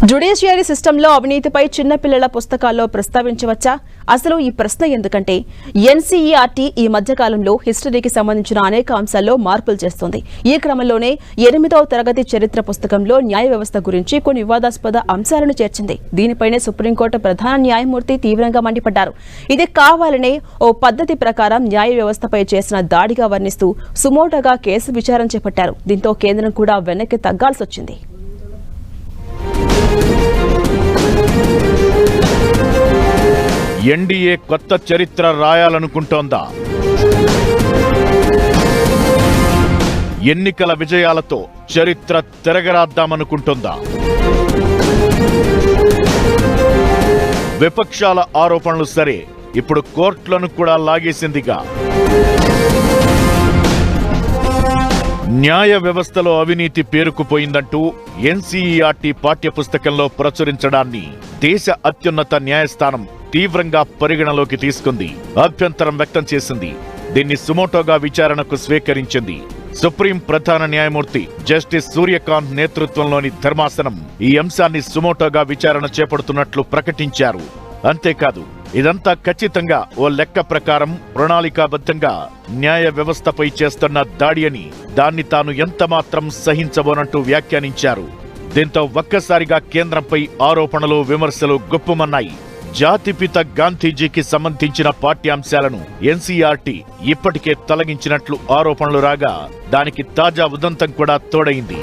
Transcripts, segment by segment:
Judiciary సిస్టంలో అవినీతిపై చిన్నపిల్లల పుస్తకాల్లో ప్రస్తావించవచ్చా? అసలు ఈ ప్రశ్న ఎందుకంటే ఎన్సీఈఆర్టీ ఈ మధ్యకాలంలో హిస్టరీకి సంబంధించిన అనేక అంశాల్లో మార్పులు చేస్తోంది. ఈ క్రమంలోనే 8వ తరగతి చరిత్ర పుస్తకంలో న్యాయ వ్యవస్థ గురించి కొన్ని వివాదాస్పద అంశాలను చేర్చింది. దీనిపైనే సుప్రీంకోర్టు ప్రధాన న్యాయమూర్తి తీవ్రంగా మండిపడ్డారు. ఇది కావాలనే ఓ పద్ధతి ప్రకారం న్యాయ వ్యవస్థపై చేసిన దాడిగా వర్ణిస్తూ సుమోటోగా కేసు విచారణ చేపట్టారు. దీంతో కేంద్రం కూడా వెనక్కి తగ్గాల్సి వచ్చింది. ఎన్డీఏ కొత్త చరిత్ర రాయాలనుకుంటోందా? ఎన్నికల విజయాలతో చరిత్ర తిరగరాద్దామనుకుంటోందా? విపక్షాల ఆరోపణలు సరే, ఇప్పుడు కోర్టులను కూడా లాగేసిందిగా. న్యాయ వ్యవస్థలో అవినీతి పేరుకుపోయిందంటూ ఎన్సీఈఆర్టీ పాఠ్యపుస్తకంలో ప్రచురించడాన్ని దేశ అత్యున్నత న్యాయస్థానం తీవ్రంగా పరిగణలోకి తీసుకుంది, అభ్యంతరం వ్యక్తం చేసింది. దీన్ని సుమోటోగా విచారణకు స్వీకరించింది. సుప్రీం ప్రధాన న్యాయమూర్తి జస్టిస్ సూర్యకాంత్ నేతృత్వంలోని ధర్మాసనం ఈ అంశాన్ని సుమోటోగా విచారణ చేపడుతున్నట్లు ప్రకటించారు. అంతేకాదు, ఇదంతా ఖచ్చితంగా ఓ లెక్క ప్రకారం ప్రణాళికాబద్ధంగా న్యాయ వ్యవస్థపై చేస్తున్న దాడి అని, దాన్ని తాను ఎంతమాత్రం సహించబోనంటూ వ్యాఖ్యానించారు. దీంతో ఒక్కసారిగా కేంద్రంపై ఆరోపణలు, విమర్శలు గుప్పుమన్నాయి. జాతిపిత గాంధీజీకి సంబంధించిన పాఠ్యాంశాలను ఎన్సీఆర్టీ ఇప్పటికే తొలగించినట్లు ఆరోపణలు రాగా, దానికి తాజా ఉదంతం కూడా తోడైంది.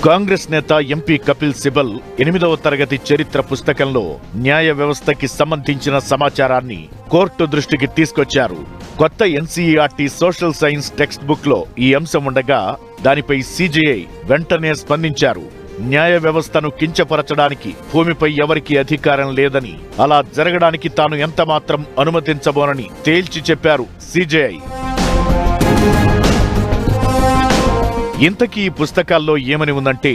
కాంగ్రెస్ నేత ఎంపీ కపిల్ సిబల్ 8వ తరగతి చరిత్ర పుస్తకంలో న్యాయ వ్యవస్థకి సంబంధించిన సమాచారాన్ని కోర్టు దృష్టికి తీసుకొచ్చారు. కొత్త NCERT social science text book లో ఈ అంశం ఉండగా, దానిపై సీజేఐ వెంటనే స్పందించారు. న్యాయ వ్యవస్థను కించపరచడానికి భూమిపై ఎవరికీ అధికారం లేదని, అలా జరగడానికి తాను ఎంతమాత్రం అనుమతించబోనని తేల్చి చెప్పారు సీజేఐ. ఇంతకీ ఈ పుస్తకాల్లో ఏమని ఉందంటే,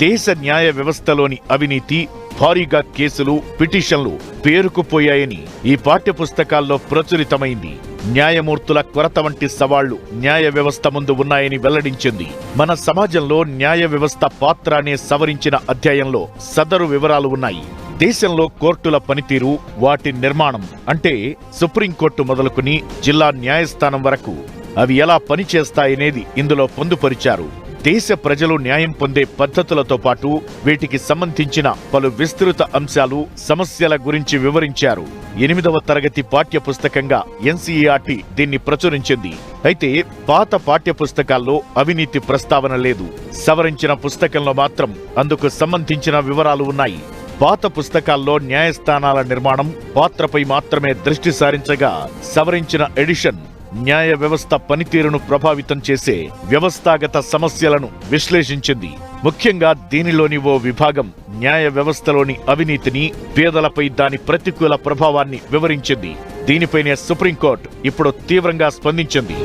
దేశ న్యాయ వ్యవస్థలోని అవినీతి, భారీగా కేసులు, పిటిషన్లు పేరుకుపోయాయని ఈ పాఠ్యపుస్తకాల్లో ప్రచురితమైంది. న్యాయమూర్తుల కొరత వంటి సవాళ్లు న్యాయ వ్యవస్థ ముందు ఉన్నాయని వెల్లడించింది. మన సమాజంలో న్యాయ వ్యవస్థ పాత్ర అనే సవరించిన అధ్యాయంలో సదరు వివరాలు ఉన్నాయి. దేశంలో కోర్టుల పనితీరు, వాటి నిర్మాణం, అంటే సుప్రీంకోర్టు మొదలుకుని జిల్లా న్యాయస్థానం వరకు అవి ఎలా పనిచేస్తాయనేది ఇందులో పొందుపరిచారు. దేశ ప్రజలు న్యాయం పొందే పద్ధతులతో పాటు వీటికి సంబంధించిన పలు విస్తృత అంశాలు, సమస్యల గురించి వివరించారు. 8వ తరగతి పాఠ్యపుస్తకంగా ఎన్సీఈఆర్టీ దీన్ని ప్రచురించింది. అయితే పాత పాఠ్యపుస్తకాల్లో అవినీతి ప్రస్తావన లేదు. సవరించిన పుస్తకంలో మాత్రం అందుకు సంబంధించిన వివరాలు ఉన్నాయి. పాత పుస్తకాల్లో న్యాయస్థానాల నిర్మాణం, పాత్రపై మాత్రమే దృష్టి సారించగా, సవరించిన ఎడిషన్ న్యాయ వ్యవస్థ పనితీరును ప్రభావితం చేసే వ్యవస్థాగత సమస్యలను విశ్లేషించింది. ముఖ్యంగా దీనిలోని ఓ విభాగం న్యాయ వ్యవస్థలోని అవినీతిని, పేదలపై దాని ప్రతికూల ప్రభావాన్ని వివరించింది. దీనిపైనే సుప్రీంకోర్టు ఇప్పుడు తీవ్రంగా స్పందించింది.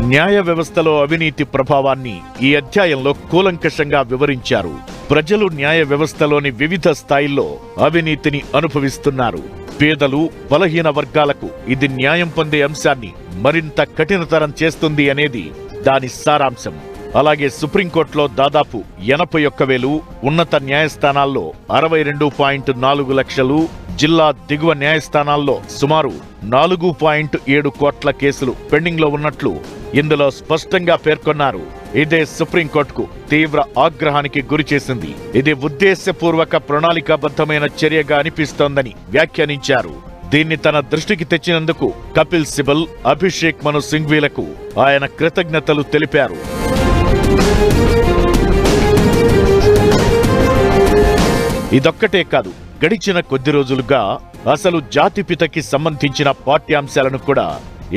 న్యాయ వ్యవస్థలో అవినీతి ప్రభావాన్ని ఈ అధ్యాయంలో కూలంకషంగా వివరించారు. ప్రజలు న్యాయ వ్యవస్థలోని వివిధ స్థాయిల్లో అవినీతిని అనుభవిస్తున్నారు. పేదలు, బలహీన వర్గాలకు ఇది న్యాయం పొందే అంశాన్ని మరింత కఠినతరం చేస్తుంది అనేది దాని సారాంశం. అలాగే సుప్రీంకోర్టులో దాదాపు 81,000, ఉన్నత న్యాయస్థానాల్లో 62.4 లక్షలు, జిల్లా దిగువ న్యాయస్థానాల్లో సుమారు 4.7 కోట్ల కేసులు పెండింగ్లో ఉన్నట్లు ఇందులో స్పష్టంగా పేర్కొన్నారు. ఇదే సుప్రీంకోర్టుకు తీవ్ర ఆగ్రహానికి గురిచేసింది. ఇది ఉద్దేశపూర్వక ప్రణాళికాబద్ధమైన చర్యగా అనిపిస్తోందని వ్యాఖ్యానించారు. దీన్ని తన దృష్టికి తెచ్చినందుకు కపిల్ సిబల్, అభిషేక్ మను సింఘ్వీలకు ఆయన కృతజ్ఞతలు తెలిపారు. ఇదొక్కటే కాదు, గడిచిన కొద్ది రోజులుగా అసలు జాతిపితకి సంబంధించిన పాఠ్యాంశాలను కూడా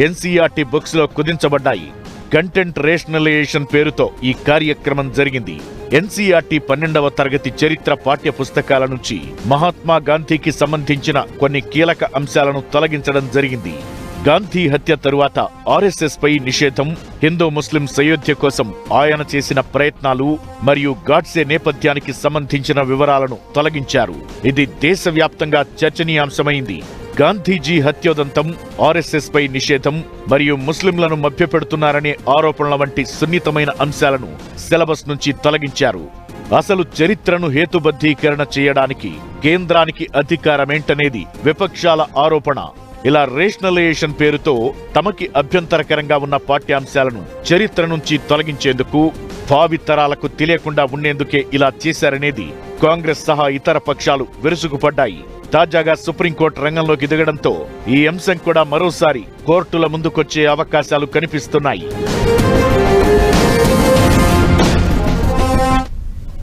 ఎన్సీఆర్టీ బుక్స్ లో కుదించబడ్డాయి. కంటెంట్ రేషనలైజేషన్ పేరుతో ఈ కార్యక్రమం జరిగింది. ఎన్సీఆర్టీ 12వ తరగతి చరిత్ర పాఠ్య పుస్తకాల నుంచి మహాత్మా గాంధీకి సంబంధించిన కొన్ని కీలక అంశాలను తొలగించడం జరిగింది. గాంధీ హత్య తరువాత ఆర్ఎస్ఎస్ పై నిషేధం, హిందూ ముస్లిం సయోధ్య కోసం ఆయన చేసిన ప్రయత్నాలు మరియు గాడ్సే నేపథ్యానికి సంబంధించిన వివరాలను తొలగించారు. ఇది దేశవ్యాప్తంగా చర్చనీయాంశమైంది. గాంధీజీ హత్యోదంతం, ఆర్ఎస్ఎస్ పై నిషేధం మరియు ముస్లింలను మభ్యపెడుతున్నారనే ఆరోపణల వంటి సున్నితమైన అంశాలను సిలబస్ నుంచి తొలగించారు. అసలు చరిత్రను హేతుబద్ధీకరణ చేయడానికి కేంద్రానికి అధికారమేంటనేది విపక్షాల ఆరోపణ. ఇలా రేషనలైజేషన్ పేరుతో తమకి అభ్యంతరకరంగా ఉన్న పాఠ్యాంశాలను చరిత్ర నుంచి తొలగించేందుకు, భావి తరాలకు తెలియకుండా ఉండేందుకే ఇలా చేశారనేది కాంగ్రెస్ సహా ఇతర పక్షాలు విరుచుకుపడ్డాయి. తాజాగా సుప్రీంకోర్టు రంగంలోకి దిగడంతో ఈ అంశం కూడా మరోసారి కోర్టుల ముందుకొచ్చే అవకాశాలు కనిపిస్తున్నాయి.